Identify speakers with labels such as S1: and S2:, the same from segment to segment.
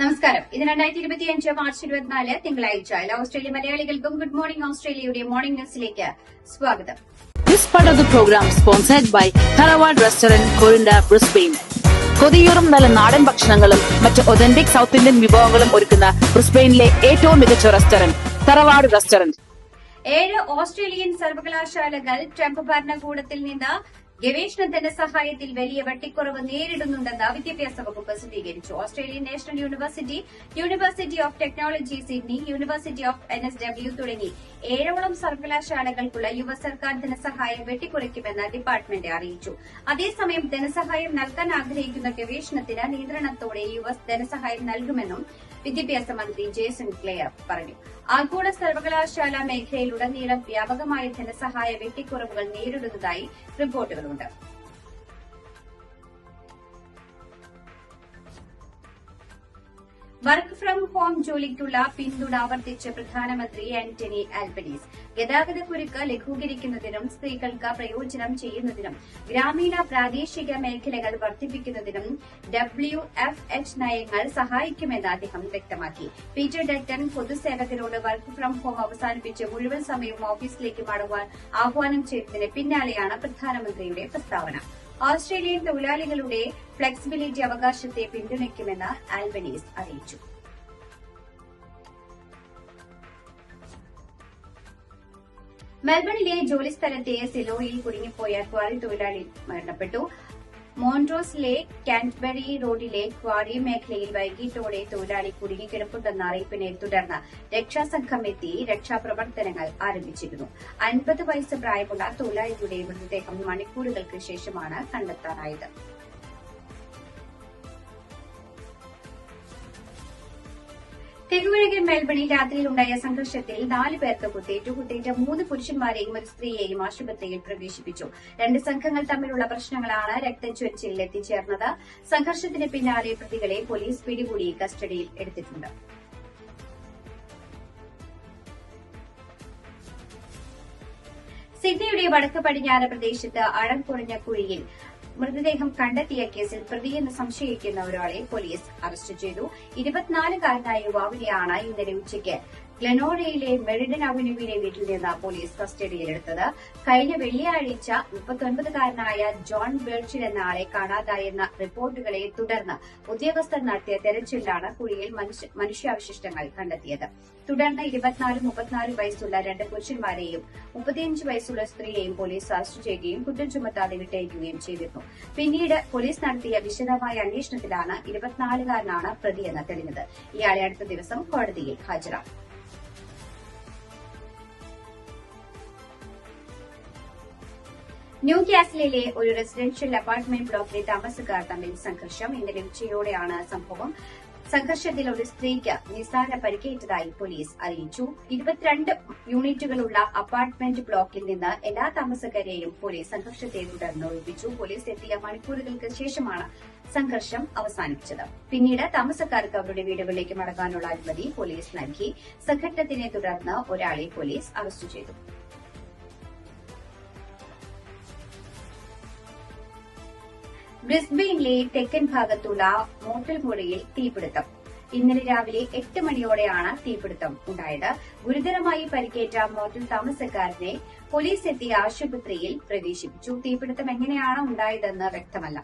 S1: നമസ്കാരം. ഇത് 2025 മാർച്ച് 24 തിങ്കളാഴ്ച. ഓസ്ട്രേലിയ മലയാളികൾക്കും ഗുഡ് മോർണിംഗ് ഓസ്ട്രേലിയയുടെ മോർണിംഗ് ന്യൂസിലേക്ക് സ്വാഗതം.
S2: This part of the program sponsored by Tharawad Restaurant, Corinda, Brisbane. കൊതിയൂറും നല്ല നാടൻ ഭക്ഷണങ്ങളും മറ്റ് ഒതന്റിക് സൗത്ത് ഇന്ത്യൻ വിഭവങ്ങളും ഒരുക്കുന്ന ബ്രിസ്ബെയിനിലെ ഏറ്റവും മികച്ച റെസ്റ്റോറന്റ് തറവാട് റെസ്റ്റോറന്റ്.
S1: 7 ഓസ്ട്രേലിയൻ സർവകലാശാലകൾ ട്രംപ് ഭരണകൂടത്തിൽ നിന്ന് ഗവേഷണ ധനസഹായത്തിൽ വലിയ വെട്ടിക്കുറവ് നേരിടുന്നുണ്ടെന്ന് വിദ്യാഭ്യാസ വകുപ്പ് പ്രസിദ്ധീകരിച്ചു. Australian national university, university of technology Sydney, university of NSW തുടങ്ങി 7ഓളം സർവകലാശാലകൾക്കുള്ള യുവ സർക്കാർ ധനസഹായം വെട്ടിക്കുറയ്ക്കുമെന്ന് ഡിപ്പാർട്ട്മെന്റ് അറിയിച്ചു. അതേസമയം ധനസഹായം നൽകാൻ ആഗ്രഹിക്കുന്ന ഗവേഷണത്തിന് നിയന്ത്രണത്തോടെ യുവ ധനസഹായം നൽകുമെന്നും വിദ്യാഭ്യാസ മന്ത്രി ജേസൺ ക്ലെയർ പറഞ്ഞു. ആഗോള സർവകലാശാല മേഖലയിലുടനീളം വ്യാപകമായ ധനസഹായ വെട്ടിക്കുറവുകൾ നേരിടുന്നതായി റിപ്പോർട്ടുകളുണ്ട്. വർക്ക് ഫ്രം ഹോം ജോലിക്കുള്ള പിന്തുണ ആവർത്തിച്ച് പ്രധാനമന്ത്രി ആന്റണി ആൽബനീസ്. ഗതാഗതക്കുരുക്ക് ലഘൂകരിക്കുന്നതിനും സ്ത്രീകൾക്ക് പ്രയോജനം ചെയ്യുന്നതിനും ഗ്രാമീണ പ്രാദേശിക മേഖലകൾ വർദ്ധിപ്പിക്കുന്നതിനും WFH നയങ്ങൾ സഹായിക്കുമെന്ന് അദ്ദേഹം വ്യക്തമാക്കി. പീറ്റർ ഡട്ടൺ പൊതുസേവകരോട് വർക്ക് ഫ്രം ഹോം അവസാനിപ്പിച്ച് മുഴുവൻ സമയവും ഓഫീസിലേക്ക് മടങ്ങുവാൻ ആഹ്വാനം ചെയ്തതിന് പിന്നാലെയാണ് പ്രധാനമന്ത്രിയുടെ പ്രസ്താവന. ഓസ്ട്രേലിയൻ തൊഴിലാളികളുടെ ഫ്ലെക്സിബിലിറ്റി അവകാശത്തെ പിന്തുണയ്ക്കുമെന്ന് ആൽബനീസ് അറിയിച്ചു. മെൽബണിലെ ജോലിസ്ഥലത്തെ സിലോയിൽ കുടുങ്ങിപ്പോയ ക്വാറി തൊഴിലാളി മരണപ്പെട്ടു. മോൺട്രോസിലെ കാന്റർബറി റോഡിലെ ക്വാറി മേഖലയിൽ വൈകിട്ടോടെ തൊഴിലാളി കുടുങ്ങിക്കിടപ്പുണ്ടെന്ന അറിയിപ്പിനെ തുടർന്ന് രക്ഷാസംഘം എത്തി രക്ഷാപ്രവർത്തനങ്ങൾ ആരംഭിച്ചിരുന്നു. 50 വയസ്സ് പ്രായമുള്ള തൊഴിലാളിയുടെ മൃതദേഹം മണിക്കൂറുകൾക്ക് ശേഷമാണ് കണ്ടെത്താനായത്. തെക്കുകിഴക്കൻ മെൽബണിൽ രാത്രിയിലുണ്ടായ സംഘർഷത്തിൽ 4 പേർക്ക് കുത്തേറ്റ 3 പുരുഷന്മാരെയും ഒരു സ്ത്രീയെയും ആശുപത്രിയിൽ പ്രവേശിപ്പിച്ചു. 2 സംഘങ്ങൾ തമ്മിലുള്ള പ്രശ്നങ്ങളാണ് രക്തച്ചൊരിച്ചിലിൽ എത്തിച്ചേർന്നത്. സംഘർഷത്തിന് പിന്നാലെ പ്രതികളെ പോലീസ് പിടികൂടി കസ്റ്റഡിയിൽ എടുത്തിട്ടുണ്ട്. സിഡ്നിയുടെ വടക്ക് പടിഞ്ഞാറ് പ്രദേശത്ത് ആഴം കുറഞ്ഞ കുഴിയിൽ മൃതദേഹം കണ്ടെത്തിയ കേസിൽ പ്രതിയെന്ന് സംശയിക്കുന്ന ഒരാളെ പോലീസ് അറസ്റ്റ് ചെയ്തു. 24-കാരനായ യുവാവിനെയാണ് ഇന്നലെ ഉച്ചയ്ക്ക് ഗ്ലെനോറയിലെ മെറിഡൻ അവന്യൂവിലെ വീട്ടിൽ നിന്ന് പോലീസ് കസ്റ്റഡിയിലെടുത്തത്. കഴിഞ്ഞ വെള്ളിയാഴ്ച 39-കാരനായ ജോൺ ബേർച്ചിൽ എന്ന ആളെ കാണാതായെന്ന റിപ്പോർട്ടുകളെ തുടർന്ന് ഉദ്യോഗസ്ഥർ നടത്തിയ തെരച്ചിലിലാണ് കുഴിയിൽ മനുഷ്യാവശിഷ്ടങ്ങൾ കണ്ടെത്തിയത്. തുടർന്ന് 24-34 വയസ്സുള്ള 2 പുരുഷന്മാരെയും 35 വയസ്സുള്ള സ്ത്രീയെയും പോലീസ് അറസ്റ്റ് ചെയ്യുകയും കുറ്റം ചുമത്താതെ വിട്ടയക്കുകയും ചെയ്തിരുന്നു. പിന്നീട് പോലീസ് നടത്തിയ വിശദമായ അന്വേഷണത്തിലാണ് 24-കാരനാണ് പ്രതിയെന്ന് തെളിഞ്ഞത്. ഇയാളെ അടുത്ത ദിവസം കോടതിയിൽ ഹാജരാക്കും. ന്യൂ കാസിലിലെ ഒരു റെസിഡൻഷ്യൽ അപ്പാർട്ട്മെന്റ് ബ്ലോക്കിലെ താമസക്കാർ തമ്മിൽ സംഘർഷം. ഇന്നലെ ഉച്ചയോടെയാണ് സംഭവം. സംഘർഷത്തിൽ ഒരു സ്ത്രീക്ക് നിസ്സാര പരിക്കേറ്റതായി പോലീസ് അറിയിച്ചു. 22 യൂണിറ്റുകളുള്ള അപ്പാർട്ട്മെന്റ് ബ്ലോക്കിൽ നിന്ന് എല്ലാ താമസക്കാരെയും പോലീസ് സംഘർഷത്തെ തുടർന്ന് ഒഴിപ്പിച്ചു. പോലീസ് എത്തിയ മണിക്കൂറുകൾക്ക് ശേഷമാണ് സംഘർഷം അവസാനിപ്പിച്ചത്. പിന്നീട് താമസക്കാർക്ക് അവരുടെ വീടുകളിലേക്ക് മടങ്ങാനുള്ള അനുമതി പോലീസ് നൽകി. സംഘട്ടനത്തിനെ തുടർന്ന് ഒരാളെ പോലീസ് അറസ്റ്റ് ചെയ്തു. ബ്രിസ്ബെയിനിലെ തെക്കൻ ഭാഗത്തുള്ള മോട്ടൽ മുറിയിൽ തീപിടുത്തം. ഇന്നലെ രാവിലെ 8 മണിയോടെയാണ് തീപിടുത്തം ഉണ്ടായത്. ഗുരുതരമായി പരിക്കേറ്റ മോട്ടൽ താമസക്കാരനെ പോലീസ് എത്തി ആശുപത്രിയിൽ പ്രവേശിപ്പിച്ചു. തീപിടുത്തം എങ്ങനെയാണ് ഉണ്ടായതെന്ന് വ്യക്തമല്ല.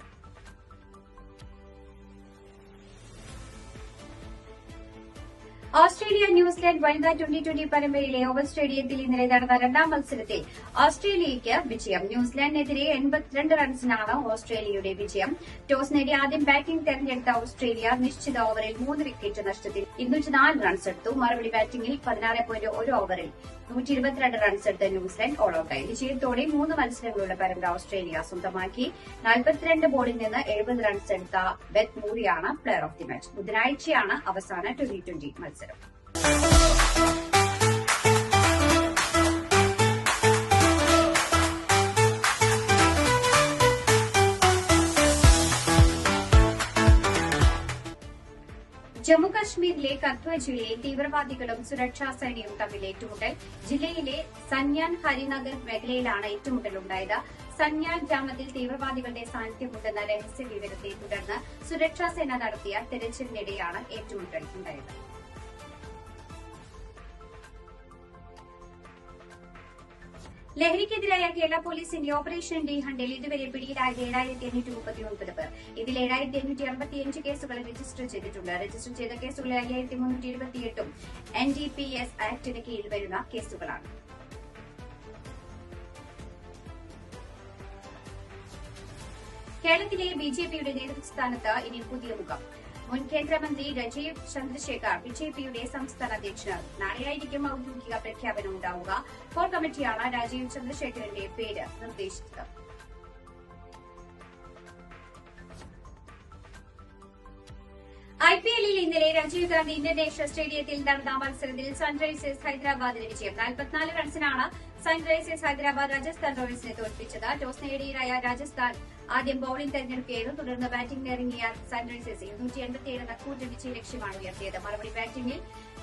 S1: ഓസ്ട്രേലിയ ന്യൂസിലാൻഡ് വനിതാ 2020 പരമ്പരയിലെ ഓവൽ സ്റ്റേഡിയത്തിൽ ഇന്നലെ നടന്ന 2ാം മത്സരത്തിൽ ഓസ്ട്രേലിയയ്ക്ക് വിജയം. ന്യൂസിലാൻഡിനെതിരെ 82 റൺസിനാണ് ഓസ്ട്രേലിയയുടെ വിജയം. ടോസ് നേടി ആദ്യം ബാറ്റിംഗ് തെരഞ്ഞെടുത്ത ഓസ്ട്രേലിയ നിശ്ചിത ഓവറിൽ 3 വിക്കറ്റ് നഷ്ടത്തിൽ 204 റൺസ് എടുത്തു. മറുപടി ബാറ്റിംഗിൽ 16.1 ഓവറിൽ 122 റൺസ് എടുത്ത ന്യൂസിലാൻഡ് ഓൾ ഔട്ടായി. വിജയത്തോടെ 3 മത്സരങ്ങളുടെ പരമ്പര ഓസ്ട്രേലിയ സ്വന്തമാക്കി. 42 ബോളിൽ നിന്ന് 70 റൺസ് എടുത്ത ബെത്ത് മൂറിയാണ് പ്ലെയർ ഓഫ് ദി മാച്ച്. ബുധനാഴ്ചയാണ് അവസാന 2020 മത്സരം. ജമ്മുകശ്മീരിലെ കത്വ ജില്ലയിൽ തീവ്രവാദികളും സുരക്ഷാ സേനയും തമ്മിൽ ഏറ്റുമുട്ടൽ. ജില്ലയിലെ സന്യാൻ ഹരിനഗർ മേഖലയിലാണ് ഏറ്റുമുട്ടലുണ്ടായത്. സന്യാൻ ഗ്രാമത്തിൽ തീവ്രവാദികളുടെ സാന്നിധ്യമുണ്ടെന്ന രഹസ്യ വിവരത്തെ തുടർന്ന് സുരക്ഷാ സേന നടത്തിയ തെരച്ചിലിനിടെയാണ് ഏറ്റുമുട്ടൽ ഉണ്ടായത്. ലഹരിക്കെതിരായ കേരള പോലീസിന്റെ ഓപ്പറേഷൻ ഡി ഹണ്ടിൽ ഇതുവരെ പിടിയിലായത് 7,839 പേർ. ഇതിൽ 7,865 കേസുകൾ രജിസ്റ്റർ ചെയ്തിട്ടുണ്ട്. രജിസ്റ്റർ ചെയ്ത കേസുകളിൽ 5,328 NDPS ആക്ടിന് കീഴിൽ വരുന്ന കേസുകളാണ്. കേരളത്തിലെ ബിജെപിയുടെ നേതൃസ്ഥാനത്ത് ഇനി പുതിയ മുഖം. മുൻ കേന്ദ്രമന്ത്രി രാജീവ് ചന്ദ്രശേഖർ ബിജെപിയുടെ സംസ്ഥാന അധ്യക്ഷനാകും. നാളെയായിരിക്കും ഔദ്യോഗിക പ്രഖ്യാപനം ഉണ്ടാവുക. കോർ കമ്മിറ്റിയാണ് രാജീവ് ചന്ദ്രശേഖറിന്റെ പേര് നിർദ്ദേശിച്ചത്. IPLൽ ഇന്നലെ രാജീവ് ഗാന്ധി ഇന്റർനാഷണൽ സ്റ്റേഡിയത്തിൽ നടന്ന മത്സരത്തിൽ സൺറൈസേഴ്സ് ഹൈദരാബാദിന് വിജയം. 44 റൺസിനാണ് സൺറൈസേഴ്സ് ഹൈദരാബാദ് രാജസ്ഥാൻ റോയൽസിനെ തോൽപ്പിച്ചത്. ടോസ് നേടിയതായ രാജസ്ഥാൻ ആദ്യം ബൌളിംഗ് തെരഞ്ഞെടുക്കുകയായിരുന്നു. തുടർന്ന് ബാറ്റിംഗിന് ഇറങ്ങിയ സൺറൈസേഴ്സ് 287 എന്ന കൂറ്റൻ വിജയ ലക്ഷ്യമാണ് ഉയർത്തിയത്. മറുപടി ബാറ്റിംഗിൽ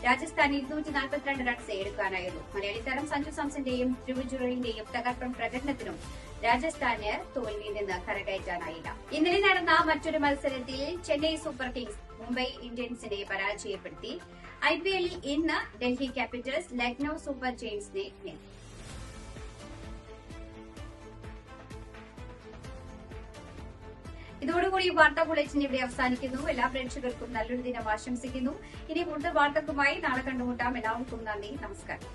S1: രാജസ്ഥാൻ 242 റൺസ് എടുക്കാനായിരുന്നു. മലയാളി താരം സഞ്ജു സാംസന്റെയും ധ്രുവ് ജുറലിന്റെയും തകർപ്പൻ പ്രകടനത്തിനും രാജസ്ഥാന് തോൽവിയിൽ നിന്ന് കരകയറ്റാനായില്ല. ഇന്നലെ നടന്ന മറ്റൊരു മത്സരത്തിൽ ചെന്നൈ സൂപ്പർ കിങ്സ് മുംബൈ ഇന്ത്യൻസിനെ പരാജയപ്പെടുത്തി. IPLൽ ഇന്ന് ഡൽഹി ക്യാപിറ്റൽസ് ലക്നൌ സൂപ്പർ ജയന്റ്സിനെ നേരിടും. ഇതോടുകൂടി വാർത്താ ബുള്ളറ്റിൻ ഇവിടെ അവസാനിക്കുന്നു. എല്ലാ പ്രേക്ഷകർക്കും നല്ലൊരു ദിനം ആശംസിക്കുന്നു. ഇനി കൂടുതൽ വാർത്തകളുമായി നാളെ കണ്ടുമുട്ടാം. എല്ലാവർക്കും നന്ദി, നമസ്കാരം.